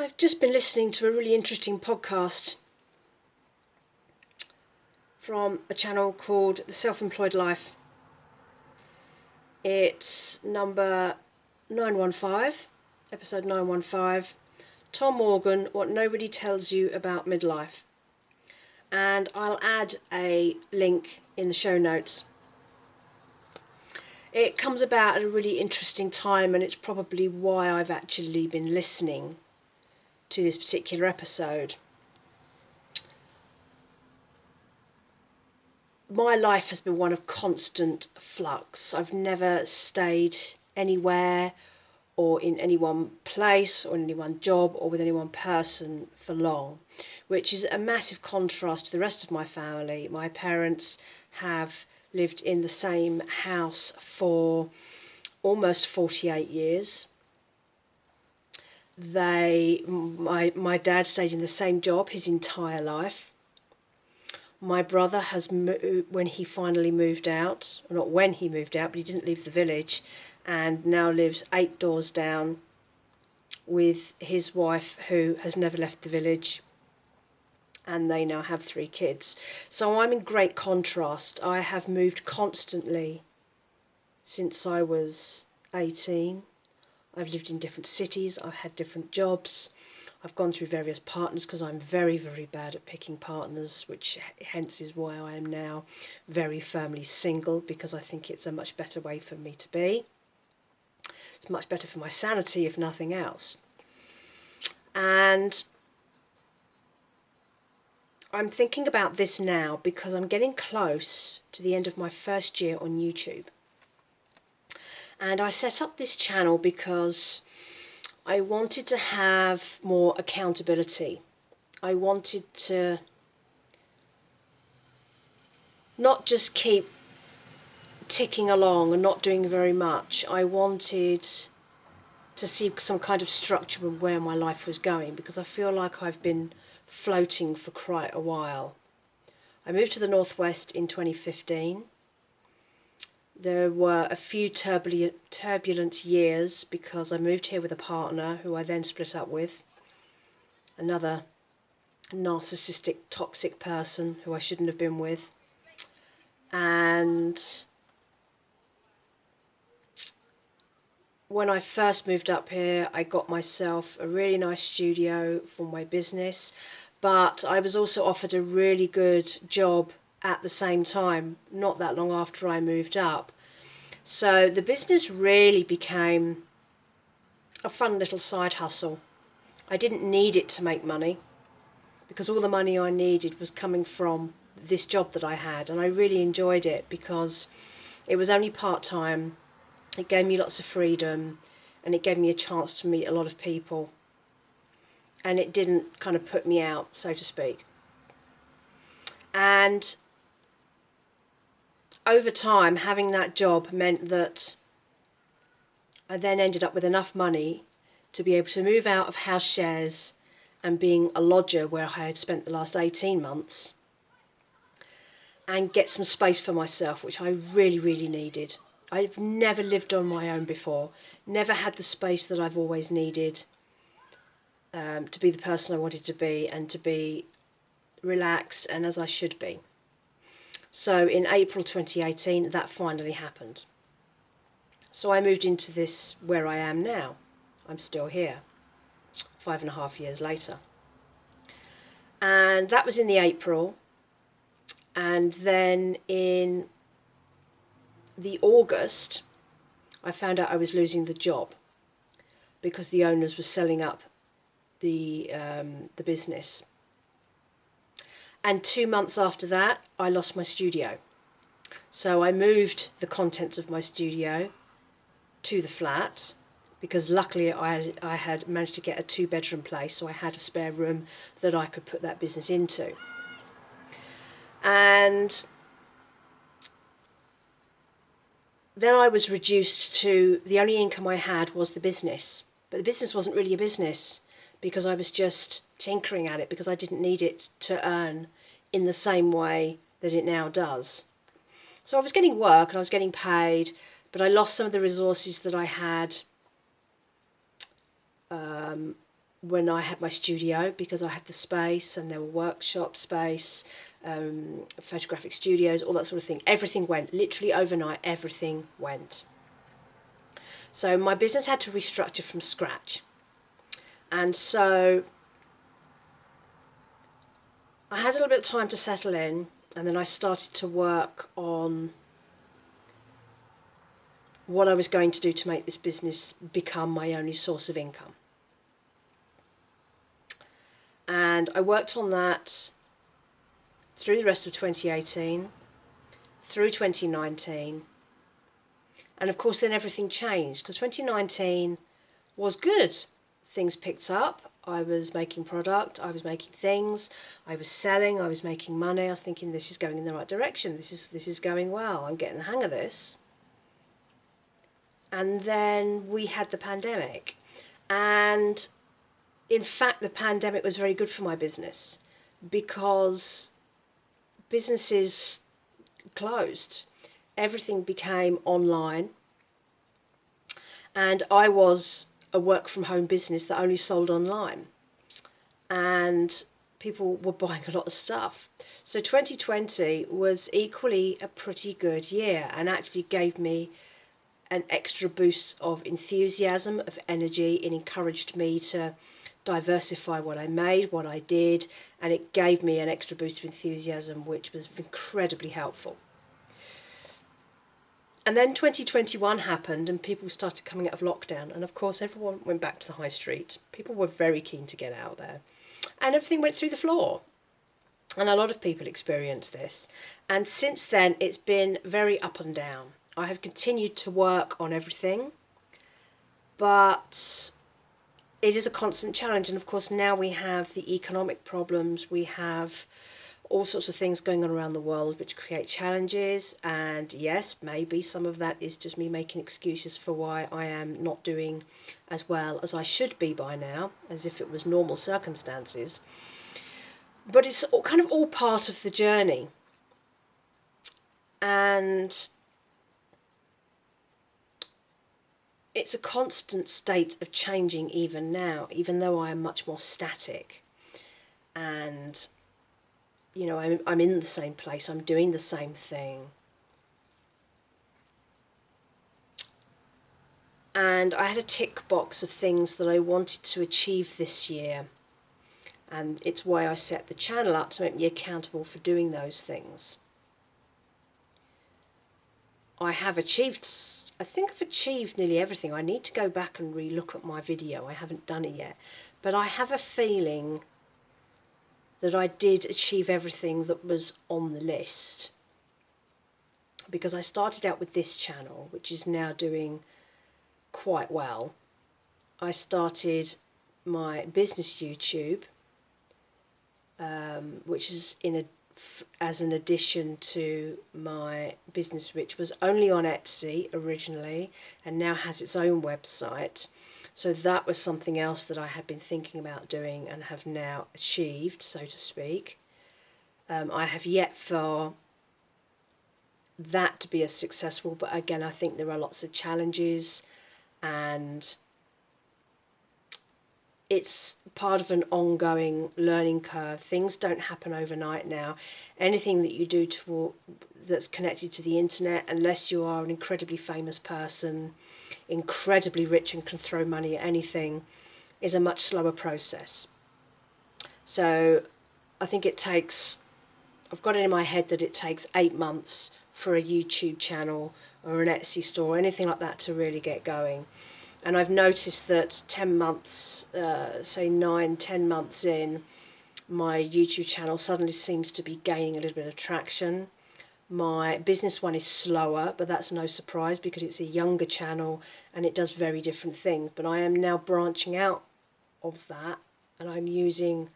I've just been listening to a really interesting podcast from a channel called The Self-Employed Life. It's number 915, episode 915, Tom Morgan, What Nobody Tells You About Midlife. And I'll add a link in the show notes. It comes about at a really interesting time, and it's probably why I've actually been listening to this particular episode. My life has been one of constant flux. I've never stayed anywhere or in any one place or in any one job or with any one person for long, which is a massive contrast to the rest of my family. My parents have lived in the same house for almost 48 years. My dad stayed in the same job his entire life. My brother has when he finally moved out, or not when he moved out, but he didn't leave the village, and now lives 8 doors down with his wife, who has never left the village, and they now have 3 kids. So I'm in great contrast. I have moved constantly since I was 18. I've lived in different cities, I've had different jobs, I've gone through various partners because I'm very, very bad at picking partners, which hence is why I am now very firmly single, because I think it's a much better way for me to be. It's much better for my sanity, if nothing else. And I'm thinking about this now because I'm getting close to the end of my first year on YouTube. And I set up this channel because I wanted to have more accountability. I wanted to not just keep ticking along and not doing very much. I wanted to see some kind of structure of where my life was going, because I feel like I've been floating for quite a while. I moved to the Northwest in 2015. There were a few turbulent years because I moved here with a partner who I then split up with. Another narcissistic, toxic person who I shouldn't have been with. And when I first moved up here, I got myself a really nice studio for my business, but I was also offered a really good job at the same time, not that long after I moved up. So the business really became a fun little side hustle. I didn't need it to make money, because all the money I needed was coming from this job that I had, and I really enjoyed it because it was only part-time. It gave me lots of freedom, and it gave me a chance to meet a lot of people, and it didn't kind of put me out, so to speak. And over time, having that job meant that I then ended up with enough money to be able to move out of house shares and being a lodger where I had spent the last 18 months and get some space for myself, which I really, really needed. I've never lived on my own before, never had the space that I've always needed to be the person I wanted to be and to be relaxed and as I should be. So in April 2018, that finally happened. So I moved into this where I am now. I'm still here, 5.5 years later. And that was in the April. And then in the August, I found out I was losing the job because the owners were selling up the business. And 2 months after that, I lost my studio. So I moved the contents of my studio to the flat, because luckily I had managed to get a 2-bedroom place, so I had a spare room that I could put that business into. And then I was reduced to the only income I had was the business. But the business wasn't really a business, because I was just tinkering at it because I didn't need it to earn in the same way that it now does. So I was getting work and I was getting paid, but I lost some of the resources that I had when I had my studio, because I had the space and there were workshop space, photographic studios, all that sort of thing. Everything went, literally overnight, everything went. So my business had to restructure from scratch. And so I had a little bit of time to settle in, and then I started to work on what I was going to do to make this business become my only source of income. And I worked on that through the rest of 2018, through 2019, and of course then everything changed, because 2019 was good. Things picked up. I was making product, I was making things, I was selling, I was making money. I was thinking, this is going in the right direction, this is going well, I'm getting the hang of this. And then we had the pandemic, and in fact the pandemic was very good for my business, because businesses closed, everything became online, and I was a work from home business that only sold online, and people were buying a lot of stuff. So 2020 was equally a pretty good year, and actually gave me an extra boost of enthusiasm, of energy. It encouraged me to diversify what I made, what I did, and it gave me an extra boost of enthusiasm, which was incredibly helpful. And then 2021 happened, and people started coming out of lockdown, and of course everyone went back to the high street. People were very keen to get out there, and everything went through the floor, and a lot of people experienced this. And since then it's been very up and down. I have continued to work on everything, but it is a constant challenge. And of course now we have the economic problems, we have all sorts of things going on around the world which create challenges. And yes, maybe some of that is just me making excuses for why I am not doing as well as I should be by now, as if it was normal circumstances. But it's all, kind of all part of the journey. And it's a constant state of changing even now, even though I am much more static. And you know, I'm in the same place, I'm doing the same thing. And I had a tick box of things that I wanted to achieve this year. And it's why I set the channel up, to make me accountable for doing those things. I think I've achieved nearly everything. I need to go back and re-look at my video. I haven't done it yet. But I have a feeling that I did achieve everything that was on the list, because I started out with this channel, which is now doing quite well. I started my business YouTube, which is as an addition to my business, which was only on Etsy originally and now has its own website. So that was something else that I had been thinking about doing and have now achieved, so to speak. I have yet for that to be as successful, but again, I think there are lots of challenges, and it's part of an ongoing learning curve. Things don't happen overnight now. Anything that you do that's connected to the internet, unless you are an incredibly famous person, incredibly rich and can throw money at anything, is a much slower process. So I think I've got it in my head that it takes 8 months for a YouTube channel or an Etsy store or anything like that to really get going. And I've noticed that 10 months, say 9-10 months in, my YouTube channel suddenly seems to be gaining a little bit of traction. My business one is slower, but that's no surprise because it's a younger channel and it does very different things. But I am now branching out of that, and I'm using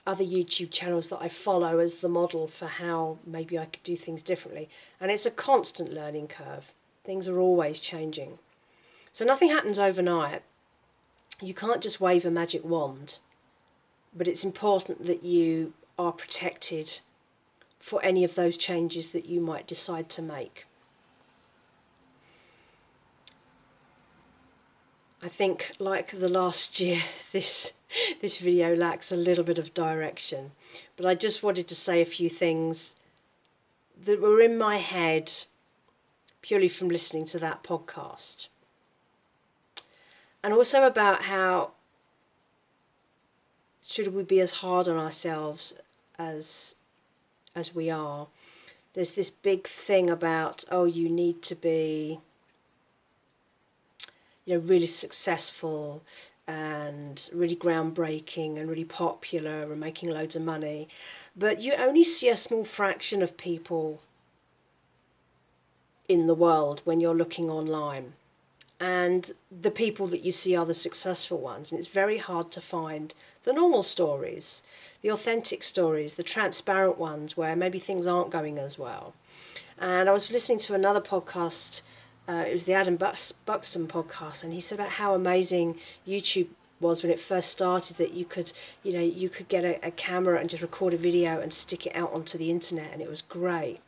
other YouTube channels that I follow as the model for how maybe I could do things differently. And it's a constant learning curve. Things are always changing. So nothing happens overnight. You can't just wave a magic wand, but it's important that you are protected for any of those changes that you might decide to make. I think, like the last year, this video lacks a little bit of direction. But I just wanted to say a few things that were in my head purely from listening to that podcast. And also about how should we be as hard on ourselves as we are. There's this big thing about, oh, you need to be, really successful and really groundbreaking and really popular and making loads of money. But you only see a small fraction of people in the world when you're looking online. And the people that you see are the successful ones. And it's very hard to find the normal stories, the authentic stories, the transparent ones where maybe things aren't going as well. And I was listening to another podcast, it was the Adam Buxton Podcast, and he said about how amazing YouTube was when it first started, that you could get a camera and just record a video and stick it out onto the internet, and it was great.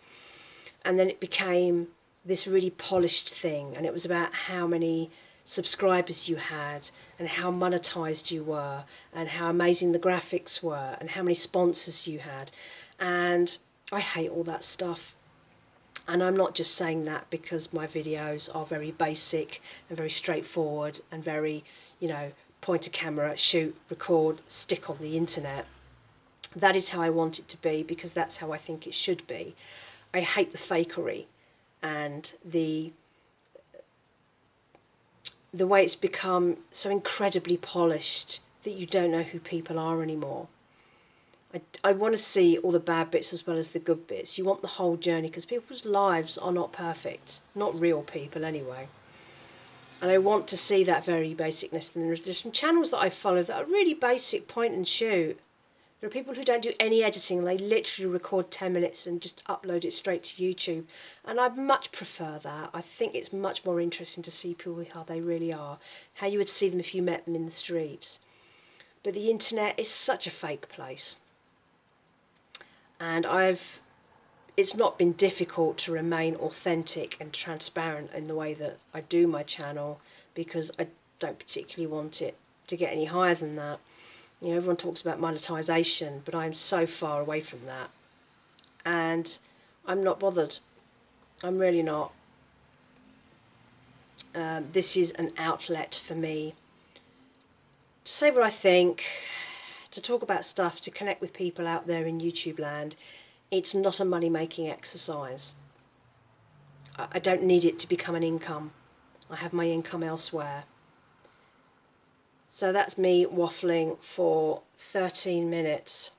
And then it became this really polished thing, and it was about how many subscribers you had and how monetized you were and how amazing the graphics were and how many sponsors you had. And I hate all that stuff. And I'm not just saying that because my videos are very basic and very straightforward and very, point a camera, shoot, record, stick on the internet. That is how I want it to be because that's how I think it should be. I hate the fakery and the way it's become so incredibly polished that you don't know who people are anymore. I want to see all the bad bits as well as the good bits. You want the whole journey because people's lives are not perfect, not real people anyway. And I want to see that very basicness. And there's some channels that I follow that are really basic, point and shoot. There are people who don't do any editing. They literally record 10 minutes and just upload it straight to YouTube. And I much prefer that. I think it's much more interesting to see people how they really are, how you would see them if you met them in the streets. But the internet is such a fake place. And it's not been difficult to remain authentic and transparent in the way that I do my channel because I don't particularly want it to get any higher than that. Everyone talks about monetization, but I'm so far away from that. And I'm not bothered. I'm really not. This is an outlet for me to say what I think, to talk about stuff, to connect with people out there in YouTube land. It's not a money-making exercise. I don't need it to become an income. I have my income elsewhere. So that's me waffling for 13 minutes.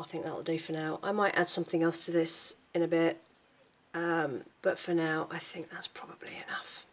I think that'll do for now. I might add something else to this in a bit. But for now, I think that's probably enough.